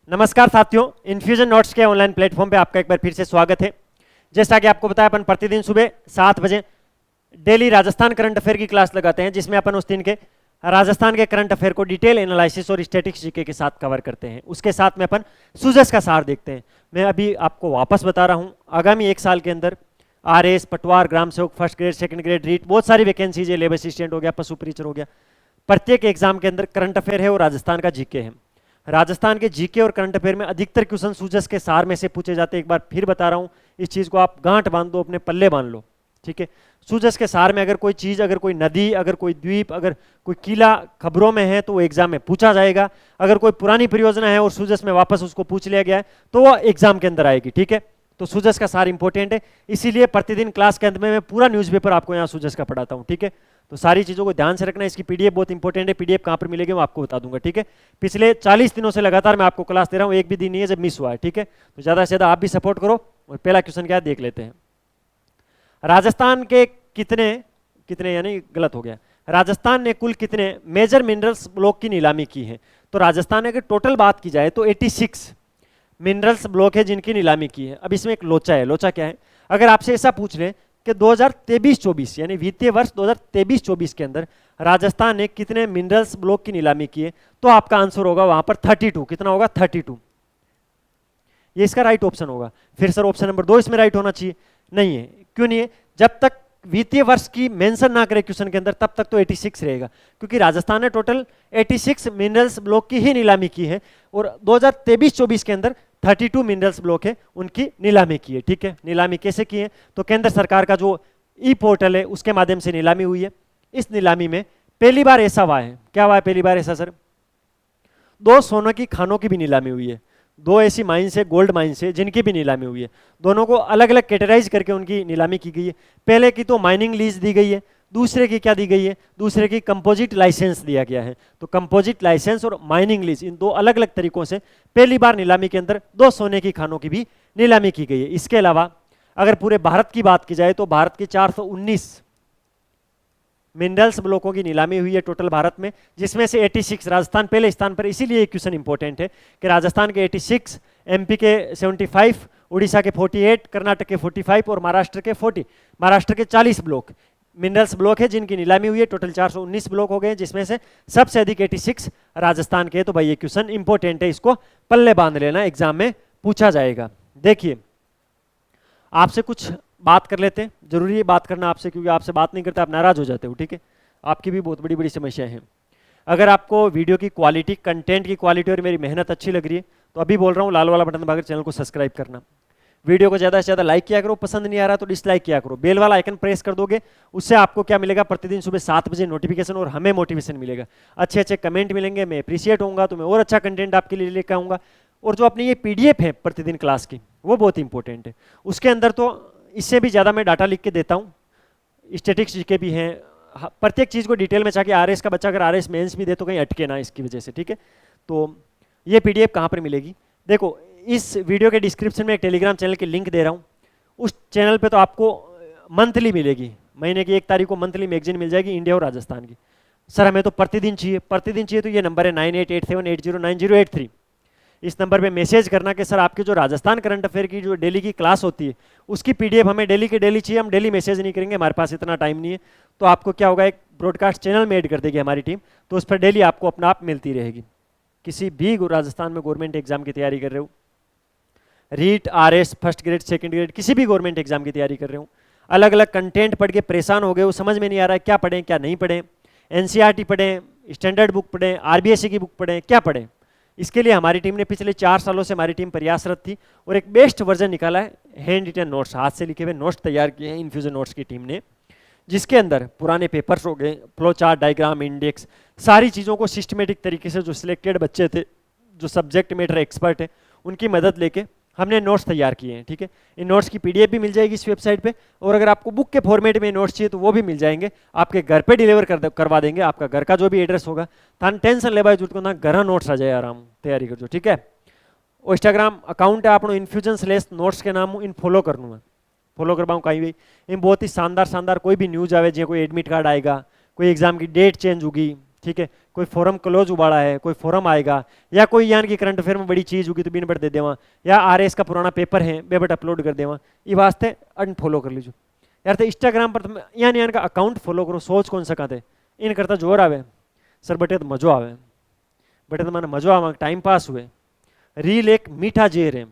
नमस्कार साथियों, infusion notes के ऑनलाइन प्लेटफॉर्म पे आपका एक बार फिर से स्वागत है। जैसा कि आपको बताया, अपन प्रतिदिन सुबह 7 बजे डेली राजस्थान करंट अफेयर की क्लास लगाते हैं, जिसमें अपन उस दिन के राजस्थान के करंट अफेयर को डिटेल एनालिसिस और स्टैटिक्स जीके के साथ कवर करते हैं। उसके साथ में अपन सूजस का सार देखते हैं। मैं अभी आपको वापस बता रहा हूँ, आगामी एक साल के अंदर आरएस, पटवार, ग्राम सेवक, first grade, second grade, REET, बहुत सारी वैकेंसीज है। लेबर असिस्टेंट हो गया, पशु परिचर हो गया। प्रत्येक एग्जाम के अंदर करंट अफेयर है और राजस्थान का जीके है। राजस्थान के जीके और करंट अफेयर में अधिकतर क्वेश्चन सूजस के सार में से पूछे जाते हैं। एक बार फिर बता रहा हूँ, इस चीज को आप गांठ बांध दो, अपने पल्ले बांध लो, ठीक है। सूजस के सार में अगर कोई चीज, अगर कोई नदी, अगर कोई द्वीप, अगर कोई किला खबरों में है तो वो एग्जाम में पूछा जाएगा। अगर कोई पुरानी परियोजना है और सूजस में वापस उसको पूछ लिया गया है तो वो एग्जाम के अंदर आएगी, ठीक है। तो सूजस का सार इंपॉर्टेंट है, इसीलिए प्रतिदिन क्लास के अंत में मैं पूरा न्यूज़पेपर आपको यहाँ सूजस का पढ़ाता हूँ, ठीक है। तो सारी चीज़ों को ध्यान से रखना। इसकी पीडीएफ बहुत इंपॉर्टेंट है। पीडीएफ कहाँ पर मिलेगी वो आपको बता दूंगा, ठीक है। पिछले 40 दिनों से लगातार मैं आपको क्लास दे रहा हूँ, एक भी दिन नहीं है जब मिस हुआ है, ठीक है। तो ज़्यादा से ज़्यादा आप भी सपोर्ट करो। और पहला क्वेश्चन क्या है देख लेते हैं। राजस्थान के कितने कितने यानी गलत हो गया, राजस्थान ने कुल कितने मेजर मिनरल्स ब्लॉक की नीलामी की है। तो राजस्थान ने अगर टोटल बात की जाए तो 86 मिनरल्स ब्लॉक है जिनकी नीलामी की है। अब इसमें एक लोचा है। लोचा क्या है? अगर आपसे ऐसा पूछ ले कि 2023-24 यानी वित्तीय वर्ष 2023-24 के अंदर राजस्थान ने कितने मिनरल्स ब्लॉक की नीलामी की है, तो आपका आंसर होगा वहां पर 32। कितना होगा? 32। ये इसका राइट ऑप्शन होगा। फिर सर ऑप्शन नंबर 2 इसमें राइट होना चाहिए। नहीं है। क्यों नहीं है? जब तक वित्तीय वर्ष की मेंशन ना करे क्वेश्चन के अंदर तब तक तो 86 रहेगा, क्योंकि राजस्थान ने टोटल 86 मिनरल्स ब्लॉक की ही नीलामी की है और 2023-24 के अंदर 32 मिनरल्स ब्लॉक है उनकी नीलामी की है, ठीक है। नीलामी कैसे की है? तो केंद्र सरकार का जो ई पोर्टल है उसके माध्यम से नीलामी हुई है। इस नीलामी में पहली बार ऐसा हुआ है, क्या हुआ है पहली बार ऐसा सर? 2 सोने की खानों की भी नीलामी हुई है। 2 ऐसी माइंस है, गोल्ड माइंस है, जिनकी भी नीलामी हुई है। दोनों को अलग अलग कैटेगराइज करके उनकी नीलामी की गई है। पहले की तो माइनिंग लीज दी गई है, दूसरे की क्या दी गई है? दूसरे की कंपोजिट लाइसेंस दिया गया है। तो कंपोजिट लाइसेंस और माइनिंग लीज, इन 2 अलग अलग तरीकों से पहली बार नीलामी के अंदर 2 सोने की खानों की भी नीलामी की गई है। इसके अलावा अगर पूरे भारत की बात की जाए तो भारत की 419 मिनरल्स ब्लॉकों की नीलामी हुई है टोटल भारत में, जिसमें से 86 राजस्थान पहले स्थान पर। इसीलिए ये क्वेश्चन इंपॉर्टेंट है कि राजस्थान के 86, एमपी के 75, उड़ीसा के 48, कर्नाटक के 45 और महाराष्ट्र के 40, महाराष्ट्र के 40 ब्लॉक मिनरल्स ब्लॉक है जिनकी नीलामी हुई है। टोटल 419 ब्लॉक हो गए, जिसमें से सबसे अधिक 86 राजस्थान के। तो भाई ये क्वेश्चन इंपॉर्टेंट है, इसको पल्ले बांध लेना, एग्जाम में पूछा जाएगा। देखिए, आपसे कुछ बात कर लेते हैं। जरूरी है बात करना आपसे, क्योंकि आपसे बात नहीं करते आप नाराज हो जाते हो, ठीक है। आपकी भी बहुत बड़ी बड़ी समस्या है। अगर आपको वीडियो की क्वालिटी, कंटेंट की क्वालिटी और मेरी मेहनत अच्छी लग रही है तो अभी बोल रहा हूँ, लाल वाला बटन दबाकर चैनल को सब्सक्राइब करना। वीडियो को ज़्यादा से ज़्यादा लाइक किया करो, पसंद नहीं आ रहा तो डिसलाइक किया करो। बेल वाला आइकन प्रेस कर दोगे, उससे आपको क्या मिलेगा? प्रतिदिन सुबह 7 बजे नोटिफिकेशन और हमें मोटिवेशन मिलेगा। अच्छे अच्छे कमेंट मिलेंगे, मैं अप्रिशिएट होऊंगा, तो मैं और अच्छा कंटेंट आपके लिए लेकर आऊँगा। और जो अपनी ये पीडीएफ है प्रतिदिन क्लास की, वो बहुत इंपॉर्टेंट है। उसके अंदर तो इससे भी ज़्यादा मैं डाटा लिख के देता हूँ, स्टैटिक्स के भी हैं, प्रत्येक चीज़ को डिटेल में चाहे आरएस का बच्चा अगर आरएस मेंस भी दे तो कहीं अटके ना इसकी वजह से, ठीक है। तो ये पीडीएफ कहाँ पर मिलेगी? देखो, इस वीडियो के डिस्क्रिप्शन में एक टेलीग्राम चैनल की लिंक दे रहा हूँ। उस चैनल पे तो आपको मंथली मिलेगी, महीने की 1 तारीख को मंथली मैगजीन मिल जाएगी इंडिया और राजस्थान की। सर हमें तो प्रतिदिन चाहिए, प्रतिदिन चाहिए तो ये नंबर है 9887809083। इस नंबर पे मैसेज करना कि सर आपके जो राजस्थान करंट अफेयर की जो डेली की क्लास होती है उसकी पीडीएफ हमें डेली के डेली चाहिए। हम डेली मैसेज नहीं करेंगे, हमारे पास इतना टाइम नहीं है। तो आपको क्या होगा, एक ब्रॉडकास्ट चैनल में ऐड कर देगी हमारी टीम, तो उस पर डेली आपको अपना आप मिलती रहेगी। किसी भी राजस्थान में गवर्नमेंट एग्जाम की तैयारी कर रहे हो, REET, RS, first grade, second grade, किसी भी गवर्नमेंट एग्जाम की तैयारी कर रहे हो, अलग अलग कंटेंट पढ़ के परेशान हो गए हो, समझ में नहीं आ रहा है क्या पढ़ें क्या नहीं पढ़ें, एनसीईआरटी पढ़ें, स्टैंडर्ड बुक पढ़ें, आरबीएसई की बुक पढ़ें, क्या पढ़ें, इसके लिए हमारी टीम ने पिछले 4 सालों से हमारी टीम प्रयासरत थी और एक बेस्ट वर्जन निकाला है। हैंड रिटन नोट्स, हाथ से लिखे हुए नोट्स तैयार किए हैं इन्फ्यूजन नोट्स की टीम ने, जिसके अंदर पुराने पेपर्स हो गए, फ्लो चार्ट, डायग्राम, इंडेक्स, सारी चीज़ों को सिस्टमेटिक तरीके से जो सिलेक्टेड बच्चे थे, जो सब्जेक्ट मैटर एक्सपर्ट है, उनकी मदद लेके हमने नोट्स तैयार किए हैं, ठीक है। इन नोट्स की पीडीएफ भी मिल जाएगी इस वेबसाइट पे, और अगर आपको बुक के फॉर्मेट में नोट्स चाहिए तो वो भी मिल जाएंगे, आपके घर पे डिलीवर करवा देंगे। आपका घर का जो भी एड्रेस होगा, थान टेंशन ले जरूरत को ना, घर नोट्स आ जाए, आराम तैयारी करजो, ठीक है। और इंस्टाग्राम अकाउंट है आपनो इन्फ्यूजन/नोट्स के नाम इन फॉलो करनू है, फॉलो करवाऊँ कहीं भी। इन बहुत ही शानदार शानदार कोई भी न्यूज़ आवे, जो कोई एडमिट कार्ड आएगा, कोई एग्जाम की डेट चेंज होगी, ठीक है, कोई फोरम क्लोज उबाड़ा है, कोई फोरम आएगा, या कोई यान की करंट अफेयर में बड़ी चीज होगी तो बिन बट दे देवा, या आरएस का पुराना पेपर है बेबट अपलोड कर देवा, ये वास्ते अनफॉलो कर लीजिए यार। तो इंस्टाग्राम पर तुम यान यान का अकाउंट फॉलो करो, सोच कौन सका थे इन करता जोर आवे सर, बटे तो मजो आवे, बटे तो मैंने मजो आवा, टाइम पास हुए। रील एक मीठा जेर है,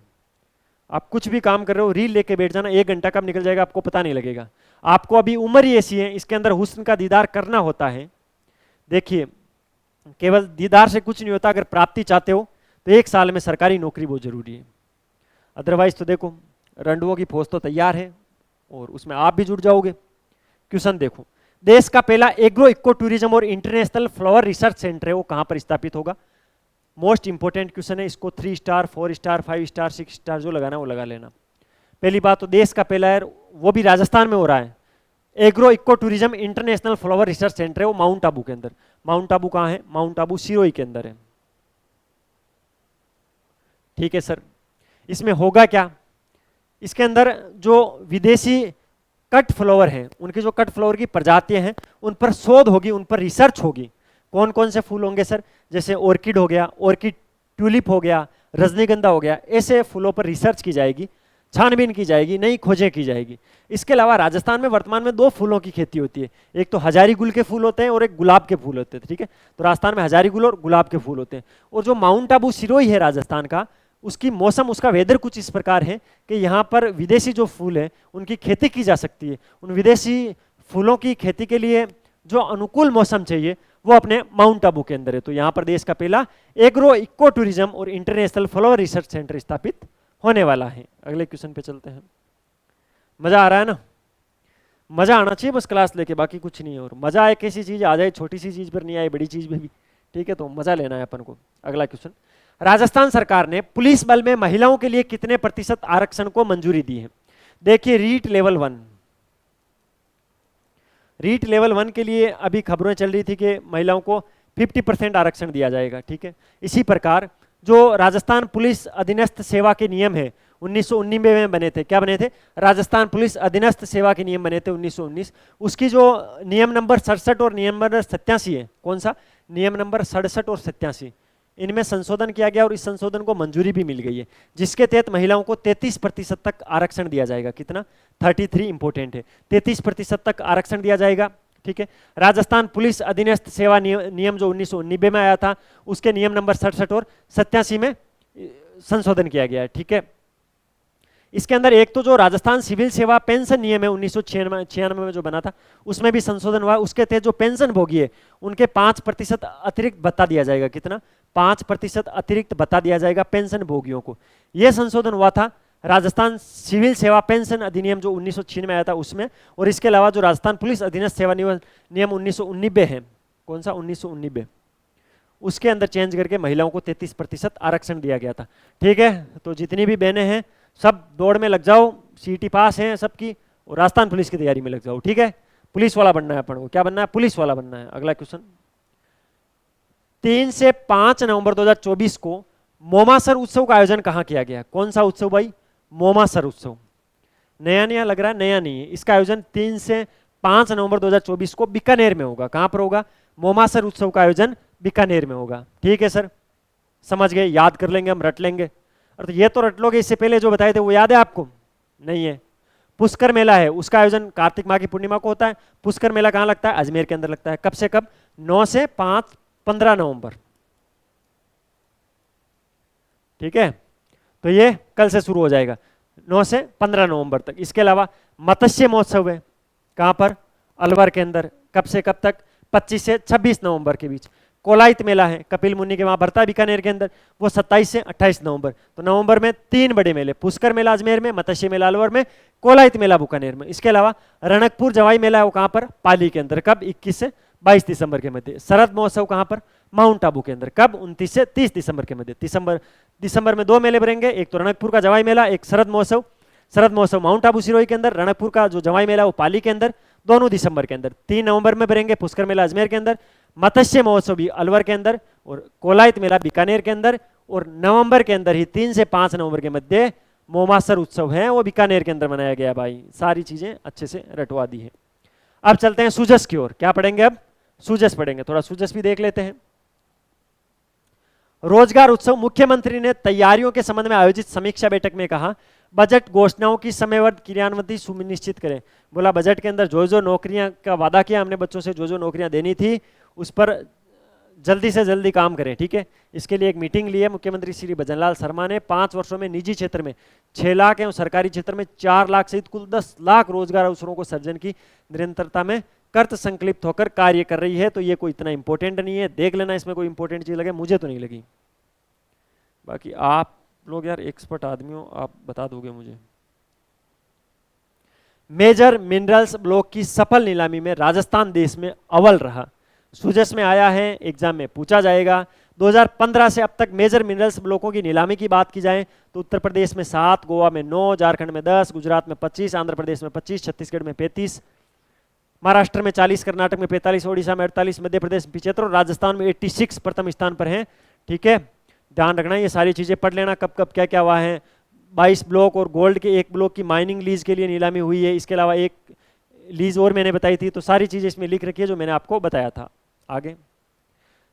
आप कुछ भी काम कर रहे हो रील लेके बैठ जाना, 1 घंटा कब निकल जाएगा आपको पता नहीं लगेगा। आपको अभी उम्र ही ऐसी है, इसके अंदर हुस्न का दीदार करना होता है। देखिए केवल दीदार से कुछ नहीं होता, अगर प्राप्ति चाहते हो तो 1 साल में सरकारी नौकरी बहुत जरूरी है, अदरवाइज तो देखो रंडुओं की फौज तो तैयार है और उसमें आप भी जुड़ जाओगे। क्वेश्चन देखो, देश का पहला एग्रो इको टूरिज्म और इंटरनेशनल फ्लावर रिसर्च सेंटर है वो कहां पर स्थापित होगा? मोस्ट इंपोर्टेंट क्वेश्चन है, इसको 3 स्टार 4 स्टार 5 स्टार 6 स्टार जो लगाना वो लगा लेना। पहली बात तो देश का पहला है वो भी राजस्थान में हो रहा है, agro eco tourism international flower research centre है वो माउंट आबू के अंदर। माउंट आबू कहां है? माउंट आबू सिरोही के अंदर है। ठीक है सर, इसमें होगा क्या? इसके अंदर जो विदेशी कट फ्लावर हैं, उनके जो कट फ्लावर की प्रजातियां हैं उन पर शोध होगी, उन पर रिसर्च होगी। कौन कौन से फूल होंगे सर? जैसे ऑर्किड हो गया, ऑर्किड ट्यूलिप हो गया, रजनीगंधा हो गया, ऐसे फूलों पर रिसर्च की जाएगी, छानबीन की जाएगी, नई खोजें की जाएगी। इसके अलावा राजस्थान में वर्तमान में 2 फूलों की खेती होती है, एक तो हजारी गुल के फूल होते हैं और एक गुलाब के फूल होते हैं। ठीक है, तो राजस्थान में हजारी गुल और गुलाब के फूल होते हैं। और जो माउंट आबू सिरोही है राजस्थान का, उसकी मौसम, उसका वेदर कुछ इस प्रकार है कि यहाँ पर विदेशी जो फूल है उनकी खेती की जा सकती है। उन विदेशी फूलों की खेती के लिए जो अनुकूल मौसम चाहिए वो अपने माउंट आबू के अंदर है। तो यहाँ पर देश का पहला एग्रो इको टूरिज्म और इंटरनेशनल फ्लावर रिसर्च सेंटर स्थापित होने वाला है। अगले क्वेश्चन पे चलते हैं। मजा आ रहा है ना? मजा आना चाहिए बस क्लास लेके, बाकी कुछ नहीं है। और मजा एक ऐसी चीज आ जाए, छोटी सी चीज पर नहीं आए, बड़ी चीज में भी। ठीक है, तो मजा लेना है अपन को। अगला क्वेश्चन, राजस्थान सरकार ने पुलिस बल में महिलाओं के लिए कितने प्रतिशत आरक्षण को मंजूरी दी है? देखिए रीट लेवल 1, रीट लेवल 1 के लिए अभी खबरें चल रही थी कि महिलाओं को 50% आरक्षण दिया जाएगा। ठीक है, इसी प्रकार जो राजस्थान पुलिस अधीनस्थ सेवा के नियम है 1919 में बने थे। क्या बने थे? राजस्थान पुलिस अधीनस्थ सेवा के नियम बने थे 1919। उसकी जो नियम नंबर 67 और नियम नंबर 87 है, कौन सा? नियम नंबर 67 और 87, इनमें संशोधन किया गया और इस संशोधन को मंजूरी भी मिल गई है, जिसके तहत महिलाओं को 33% तक आरक्षण दिया जाएगा। कितना? 33 इंपोर्टेंट है, 33% तक आरक्षण दिया जाएगा। ठीक है, राजस्थान पुलिस अधीनस्थ सेवा नियम जो 1990 में आया था, उसके नियम नंबर 67 और 87 में संशोधन किया गया है। ठीक है, इसके अंदर एक तो जो राजस्थान सिविल सेवा पेंशन नियम है 1996 में जो बना था, उसमें भी संशोधन हुआ। उसके तहत जो पेंशन भोगी है उनके 5% अतिरिक्त भत्ता दिया जाएगा। कितना? 5% अतिरिक्त भत्ता दिया जाएगा पेंशन भोगियों को। यह संशोधन हुआ था राजस्थान सिविल सेवा पेंशन अधिनियम जो 1996 में आया था उसमें। और इसके अलावा जो राजस्थान पुलिस अधीनस्थ सेवा नियम 1990 है, कौन सा? 1990, उसके अंदर चेंज करके महिलाओं को 33% आरक्षण दिया गया था। ठीक है, तो जितनी भी बहनें हैं सब दौड़ में लग जाओ, सीटी पास हैं सबकी, और राजस्थान पुलिस की तैयारी में लग जाओ। ठीक है, पुलिस वाला बनना है अपन को। क्या बनना है? पुलिस वाला बनना है। अगला क्वेश्चन, 3 से 5 नवंबर 2024 को मोमासर उत्सव का आयोजन कहाँ किया गया? कौन सा उत्सव भाई? मोमासर उत्सव। नया नया लग रहा है? नया नहीं है। इसका आयोजन 3 से 5 नवंबर 2024 को बीकानेर में होगा। कहां पर होगा? मोमासर उत्सव का आयोजन बीकानेर में होगा। ठीक है सर, समझ गए, याद कर लेंगे हम, रट लेंगे। और तो ये तो रट लोगे, इससे पहले जो बताए थे वो याद है आपको? नहीं है। पुष्कर मेला है, उसका आयोजन कार्तिक माह की पूर्णिमा को होता है। पुष्कर मेला कहां लगता है? अजमेर के अंदर लगता है। कब से कब? 9 से 5 15 नवंबर। ठीक है, तो ये कल से शुरू हो जाएगा 9 से 15 नवंबर तक। इसके अलावा मत्स्य महोत्सव है, कहां पर? अलवर के अंदर। कब से कब तक? 25 से 26 नवंबर के बीच। कोलायत मेला है, कपिल मुनि के वहां भरता है बीकानेर के अंदर, वो 27 से 28 नवंबर। तो नवंबर में 3 बड़े मेले, पुष्कर मेला अजमेर में, मत्स्य मेला अलवर में, कोलायत मेला बीकानेर में। इसके अलावा रणकपुर जवाई मेला है, वो कहां पर? पाली के अंदर। कब? 21 से 22 दिसंबर के मध्य। शरद महोत्सव कहां पर? माउंट आबू के अंदर। कब? 29 से 30 दिसंबर के मध्य। दिसंबर में 2 मेले भरेंगे, एक तो रणकपुर का जवाई मेला, एक शरद महोत्सव। शरद महोत्सव माउंट आबू सिरोही के अंदर, रणकपुर का जो जवाई मेला वो पाली के अंदर, दोनों दिसंबर के अंदर। 3 नवंबर में भरेंगे पुष्कर मेला अजमेर के अंदर, मत्स्य महोत्सव भी अलवर के अंदर, और कोलायत मेला बीकानेर के अंदर। और नवंबर के अंदर ही 3 से 5 नवंबर के मध्य मोमासर उत्सव है, वो बीकानेर के अंदर मनाया गया। भाई सारी चीजें अच्छे से रटवा दी है। अब चलते हैं सूजस की ओर। क्या पढ़ेंगे अब? सूजस पढ़ेंगे, थोड़ा सूजस भी देख लेते हैं। रोजगार उत्सव, मुख्यमंत्री ने तैयारियों के संबंध में आयोजित समीक्षा बैठक में कहा, बजट घोषणाओं की समयबद्ध क्रियान्विति सुनिश्चित करें। बोला बजट के अंदर जो जो नौकरियां का वादा किया हमने बच्चों से, जो जो नौकरियां देनी थी उस पर जल्दी से जल्दी काम करें, ठीक है। इसके लिए एक मीटिंग ली है मुख्यमंत्री श्री भजनलाल शर्मा ने। 5 वर्षों में निजी क्षेत्र में 6 लाख एवं सरकारी क्षेत्र में 4 लाख सहित कुल 10 लाख रोजगार अवसरों को सर्जन की निरंतरता में कर्त संकलित होकर कार्य कर रही है। तो ये कोई इतना इंपॉर्टेंट नहीं है, देख लेना इसमें कोई इंपॉर्टेंट चीज लगे, मुझे तो नहीं लगी। बाकी आप लोग यार एक्सपर्ट आदमी हो, आप बता दोगे मुझे। मेजर मिनरल्स ब्लॉक की सफल नीलामी में राजस्थान देश में अव्वल रहा। सूजस में आया है, एग्जाम में पूछा जाएगा। 2015 से अब तक मेजर मिनरल्स ब्लॉकों की नीलामी की बात की जाए तो उत्तर प्रदेश में 7, गोवा में 9, झारखंड में 10, गुजरात में 25, आंध्र प्रदेश में 25, छत्तीसगढ़ में 35, महाराष्ट्र में 40, कर्नाटक में 45, ओडिशा में 48, मध्य प्रदेश में 75 और राजस्थान में 86 प्रथम स्थान पर हैं, ठीक है। ध्यान रखना, ये सारी चीजें पढ़ लेना, कब कब क्या क्या हुआ है। 22 ब्लॉक और गोल्ड के 1 ब्लॉक की माइनिंग लीज के लिए नीलामी हुई है। इसके अलावा एक लीज और मैंने बताई थी, तो सारी चीजें इसमें लिख रखी है जो मैंने आपको बताया था। आगे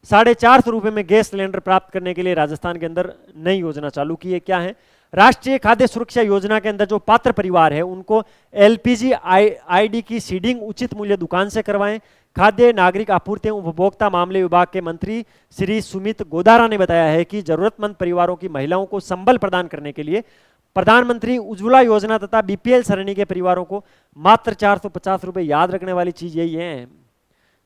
450 रुपए में गैस सिलेंडर प्राप्त करने के लिए राजस्थान के अंदर नई योजना चालू की है। क्या है? राष्ट्रीय खाद्य सुरक्षा योजना के अंदर जो पात्र परिवार है उनको एलपीजी आईडी की सीडिंग उचित मूल्य दुकान से करवाएं। खाद्य नागरिक आपूर्ति एवं उपभोक्ता मामले विभाग के मंत्री श्री सुमित गोदारा ने बताया है कि जरूरतमंद परिवारों की महिलाओं को संबल प्रदान करने के लिए प्रधानमंत्री उज्ज्वला योजना तथा बीपीएल श्रेणी के परिवारों को मात्र 450 रुपए, याद रखने वाली चीज यही है,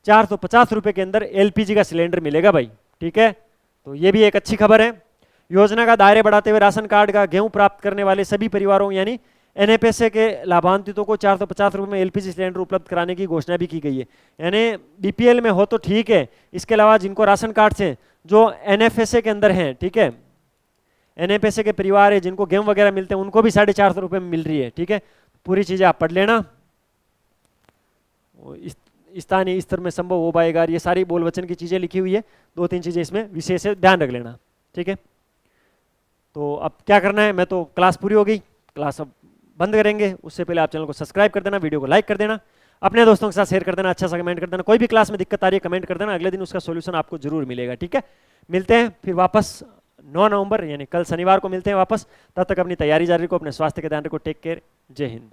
450 रुपए के अंदर एलपीजी का सिलेंडर मिलेगा भाई, ठीक है। तो ये भी एक अच्छी खबर है। योजना का दायरे बढ़ाते हुए राशन कार्ड का गेहूं प्राप्त करने वाले सभी परिवारों यानी एनएफएसए के लाभान्वितों को 450 रुपए में एलपीजी सिलेंडर उपलब्ध कराने की घोषणा भी की गई है। यानी बीपीएल में हो तो ठीक है, इसके अलावा जिनको राशन कार्ड से जो एनएफएसए के अंदर हैं, ठीक है, एनएफएसए के परिवार है जिनको गेहूं वगैरह मिलते हैं उनको भी 450 रुपए में मिल रही है, ठीक है। पूरी चीजें आप पढ़ लेना। स्थानीय स्तर में संभव हो पाएगा, ये सारी बोल वचन की चीजें लिखी हुई है, 2-3 चीजें इसमें विशेष ध्यान रख लेना, ठीक है। तो अब क्या करना है, मैं तो क्लास पूरी हो गई, क्लास अब बंद करेंगे। उससे पहले आप चैनल को सब्सक्राइब कर देना, वीडियो को लाइक कर देना, अपने दोस्तों के साथ शेयर कर देना, अच्छा सा कमेंट कर देना। कोई भी क्लास में दिक्कत आ रही है कमेंट कर देना, अगले दिन उसका सोल्यूशन आपको जरूर मिलेगा, ठीक है। मिलते हैं फिर वापस 9 नवंबर यानी कल शनिवार को मिलते हैं वापस। तब तक अपनी तैयारी जारी रखो, अपने स्वास्थ्य का ध्यान रखो। टेक केयर, जय हिंद।